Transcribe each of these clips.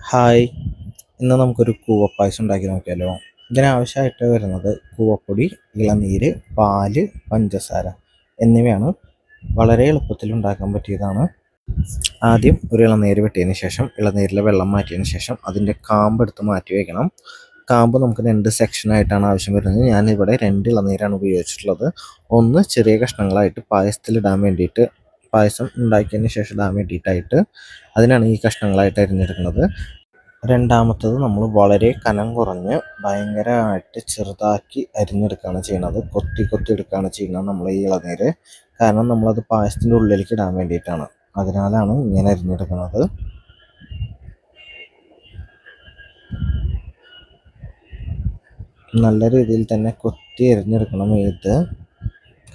Hi, ഇന്ന് നമുക്കൊരു കൂവപ്പായസം ഉണ്ടാക്കി നോക്കിയാലോ. ഇതിനാവശ്യമായിട്ട് വരുന്നത് കൂവപ്പൊടി, ഇളനീര്, പാല്, പഞ്ചസാര എന്നിവയാണ്. വളരെ എളുപ്പത്തിൽ ഉണ്ടാക്കാൻ പറ്റിയതാണ്. ആദ്യം ഒരു ഇളനീര് വെട്ടിയതിന് ശേഷം ഇളനീരിലെ വെള്ളം മാറ്റിയതിന് ശേഷം അതിൻ്റെ കാമ്പ് എടുത്ത് മാറ്റി വയ്ക്കണം. കാമ്പ് നമുക്ക് 2 സെക്ഷനായിട്ടാണ് ആവശ്യം വരുന്നത്. ഞാനിവിടെ 2 ഇളനീരാണ് ഉപയോഗിച്ചിട്ടുള്ളത്. ഒന്ന് ചെറിയ കഷ്ണങ്ങളായിട്ട് പായസത്തിലിടാൻ വേണ്ടിയിട്ട്, പായസം ഉണ്ടാക്കിയതിന് ശേഷം ഇടാൻ വേണ്ടിയിട്ടായിട്ട്, അതിനാണ് ഈ കഷ്ണങ്ങളായിട്ട് അരിഞ്ഞെടുക്കുന്നത്. രണ്ടാമത്തത് നമ്മൾ വളരെ കനം കുറഞ്ഞ് ഭയങ്കരമായിട്ട് ചെറുതാക്കി അരിഞ്ഞെടുക്കുകയാണ് ചെയ്യുന്നത്. കൊത്തി കൊത്തി എടുക്കുകയാണ് ചെയ്യുന്നത് നമ്മൾ ഈ ഇളനീര്. കാരണം നമ്മളത് പായസത്തിൻ്റെ ഉള്ളിലേക്ക് ഇടാൻ വേണ്ടിയിട്ടാണ്. അതിനാലാണ് ഇങ്ങനെ അരിഞ്ഞെടുക്കുന്നത്. നല്ല രീതിയിൽ തന്നെ കൊത്തി അരിഞ്ഞെടുക്കണം ഇത്.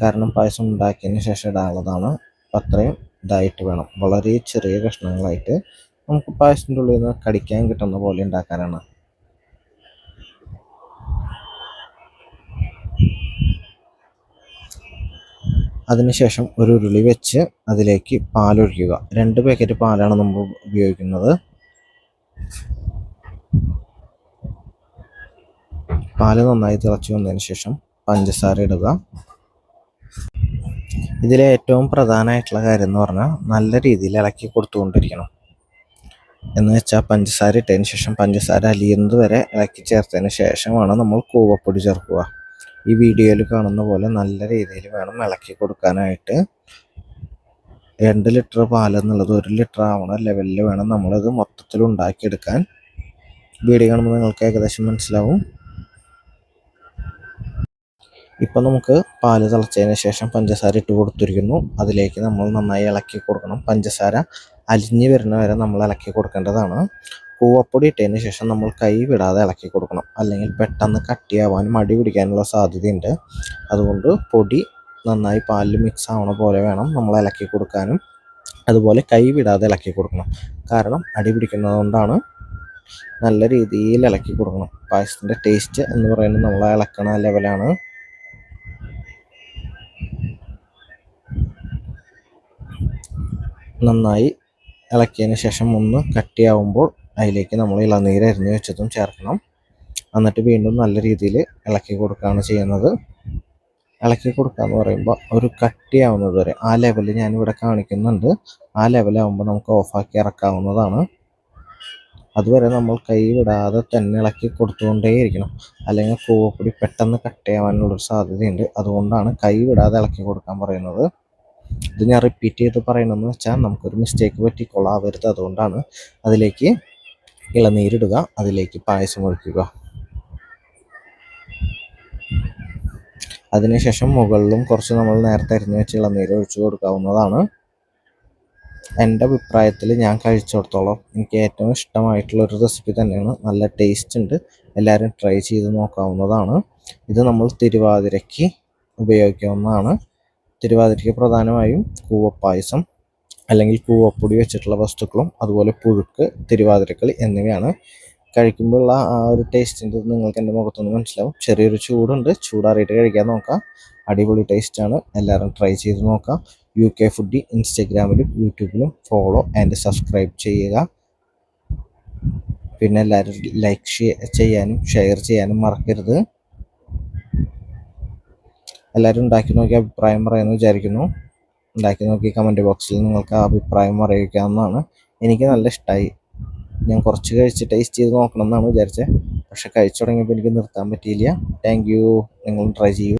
കാരണം പായസം ഉണ്ടാക്കിയതിന് ശേഷം ഇടാനുള്ളതാണ്. അത്രയും ഇതായിട്ട് വേണം. വളരെ ചെറിയ കഷ്ണങ്ങളായിട്ട് നമുക്ക് പായസത്തിൻ്റെ ഉള്ളിൽ നിന്ന് കടിക്കാൻ കിട്ടുന്ന പോലെ ഉണ്ടാക്കാനാണ്. അതിനുശേഷം ഒരു ഉരുളി വെച്ച് അതിലേക്ക് പാലൊഴിക്കുക. 2 പാക്കറ്റ് പാലാണ് നമ്മൾ ഉപയോഗിക്കുന്നത്. പാല് നന്നായി തിളച്ച് വന്നതിന് ശേഷം പഞ്ചസാര ഇടുക. ഇതിലെ ഏറ്റവും പ്രധാനമായിട്ടുള്ള കാര്യം എന്ന് പറഞ്ഞാൽ നല്ല രീതിയിൽ ഇളക്കി കൊടുത്തുകൊണ്ടിരിക്കണം. എന്ന് വെച്ചാൽ പഞ്ചസാര ഇട്ടതിന് ശേഷം പഞ്ചസാര അലിയുന്നത് വരെ ഇളക്കി ചേർത്തതിന് ശേഷമാണ് നമ്മൾ കൂവപ്പൊടി ചേർക്കുക. ഈ വീഡിയോയിൽ കാണുന്ന പോലെ നല്ല രീതിയിൽ വേണം ഇളക്കി കൊടുക്കാനായിട്ട്. 2 ലിറ്റർ പാലെന്നുള്ളത് 1 ലിറ്റർ ആവണ ലെവലിൽ വേണം നമ്മളത് മൊത്തത്തിൽ ഉണ്ടാക്കിയെടുക്കാൻ. വീഡിയോ കാണുമ്പോൾ നിങ്ങൾക്ക് ഏകദേശം മനസ്സിലാവും. ഇപ്പം നമുക്ക് പാല് തിളച്ചതിന് ശേഷം പഞ്ചസാര ഇട്ട് കൊടുത്തിരിക്കുന്നു. അതിലേക്ക് നമ്മൾ നന്നായി ഇളക്കി കൊടുക്കണം. പഞ്ചസാര അലിഞ്ഞ് വരുന്ന വരെ നമ്മൾ ഇളക്കി കൊടുക്കേണ്ടതാണ്. കൂവപ്പൊടി ഇട്ടതിന് ശേഷം നമ്മൾ കൈ വിടാതെ ഇളക്കി കൊടുക്കണം. അല്ലെങ്കിൽ പെട്ടെന്ന് കട്ടിയാവാനും അടി പിടിക്കാനുള്ള സാധ്യതയുണ്ട്. അതുകൊണ്ട് പൊടി നന്നായി പാലിൽ മിക്സ് ആവണ പോലെ വേണം നമ്മൾ ഇളക്കി കൊടുക്കാനും. അതുപോലെ കൈ വിടാതെ ഇളക്കി കൊടുക്കണം. കാരണം അടി പിടിക്കുന്നത് കൊണ്ടാണ്. നല്ല രീതിയിൽ ഇളക്കി കൊടുക്കണം. പായസത്തിൻ്റെ ടേസ്റ്റ് എന്ന് പറയുന്നത് നമ്മൾ ഇളക്കണ ലെവലാണ്. നന്നായി ഇളക്കിയതിന് ശേഷം ഒന്ന് കട്ടിയാവുമ്പോൾ അതിലേക്ക് നമ്മൾ ഇളനീര് അരിഞ്ഞ് വെച്ചതും ചേർക്കണം. എന്നിട്ട് വീണ്ടും നല്ല രീതിയിൽ ഇളക്കി കൊടുക്കുകയാണ് ചെയ്യുന്നത്. ഇളക്കി കൊടുക്കുക എന്ന് പറയുമ്പോൾ ഒരു കട്ടിയാവുന്നത് വരെ ആ ലെവലിൽ ഞാനിവിടെ കാണിക്കുന്നുണ്ട്. ആ ലെവലാവുമ്പോൾ നമുക്ക് ഓഫാക്കി ഇറക്കാവുന്നതാണ്. അതുവരെ നമ്മൾ കൈ വിടാതെ തന്നെ ഇളക്കി കൊടുത്തുകൊണ്ടേയിരിക്കണം. അല്ലെങ്കിൽ കൂവപ്പൊടി പെട്ടെന്ന് കട്ടിയാവാനുള്ളൊരു സാധ്യതയുണ്ട്. അതുകൊണ്ടാണ് കൈ വിടാതെ ഇളക്കി കൊടുക്കാൻ പറയുന്നത്. ഇത് ഞാൻ റിപ്പീറ്റ് ചെയ്ത് പറയണമെന്ന് വെച്ചാൽ നമുക്കൊരു മിസ്റ്റേക്ക് പറ്റിക്കൊള്ളാവരുത്. അതുകൊണ്ടാണ്. അതിലേക്ക് ഇളനീരിടുക, അതിലേക്ക് പായസം ഒഴിക്കുക. അതിനുശേഷം മുകളിലും കുറച്ച് നമ്മൾ നേരത്തെ അരിഞ്ഞ് വെച്ച് ഇളനീര് ഒഴിച്ചു കൊടുക്കാവുന്നതാണ്. എൻ്റെ അഭിപ്രായത്തിൽ ഞാൻ കഴിച്ചിടത്തോളം എനിക്ക് ഏറ്റവും ഇഷ്ടമായിട്ടുള്ളൊരു റെസിപ്പി തന്നെയാണ്. നല്ല ടേസ്റ്റ് ഉണ്ട്. എല്ലാവരും ട്രൈ ചെയ്ത് നോക്കാവുന്നതാണ്. ഇത് നമ്മൾ തിരുവാതിരയ്ക്ക് ഉപയോഗിക്കാവുന്നതാണ്. തിരുവാതിരയ്ക്ക് പ്രധാനമായും കൂവപ്പായസം അല്ലെങ്കിൽ കൂവപ്പൊടി വെച്ചിട്ടുള്ള വസ്തുക്കളും അതുപോലെ പുഴുക്ക്, തിരുവാതിരക്കളി എന്നിവയാണ്. കഴിക്കുമ്പോഴുള്ള ആ ഒരു ടേസ്റ്റിൻ്റെ നിങ്ങൾക്ക് എൻ്റെ മുഖത്തൊന്ന് മനസ്സിലാവും. ചെറിയൊരു ചൂടുണ്ട്. ചൂടാറിയിട്ട് കഴിക്കാൻ നോക്കാം. അടിപൊളി ടേസ്റ്റാണ്. എല്ലാവരും ട്രൈ ചെയ്ത് നോക്കാം. UK ഫുഡി ഇൻസ്റ്റഗ്രാമിലും യൂട്യൂബിലും ഫോളോ ആൻഡ് സബ്സ്ക്രൈബ് ചെയ്യുക. പിന്നെ എല്ലാവരും ലൈക്ക് ചെയ്യാനും ഷെയർ ചെയ്യാനും മറക്കരുത്. എല്ലാവരും ഉണ്ടാക്കി നോക്കി അഭിപ്രായം പറയുമെന്ന് വിചാരിക്കുന്നു. ഉണ്ടാക്കി നോക്കി കമൻറ്റ് ബോക്സിൽ നിങ്ങൾക്ക് അഭിപ്രായം അറിയിക്കാവുന്നതാണ്. എനിക്ക് നല്ല ഇഷ്ടമായി. ഞാൻ കുറച്ച് കഴിച്ച് ടേസ്റ്റ് ചെയ്ത് നോക്കണം എന്നാണ് വിചാരിച്ചത്. പക്ഷെ കഴിച്ചു തുടങ്ങിയപ്പോൾ എനിക്ക് നിർത്താൻ പറ്റിയില്ല. Thank you. നിങ്ങളും ട്രൈ ചെയ്യൂ.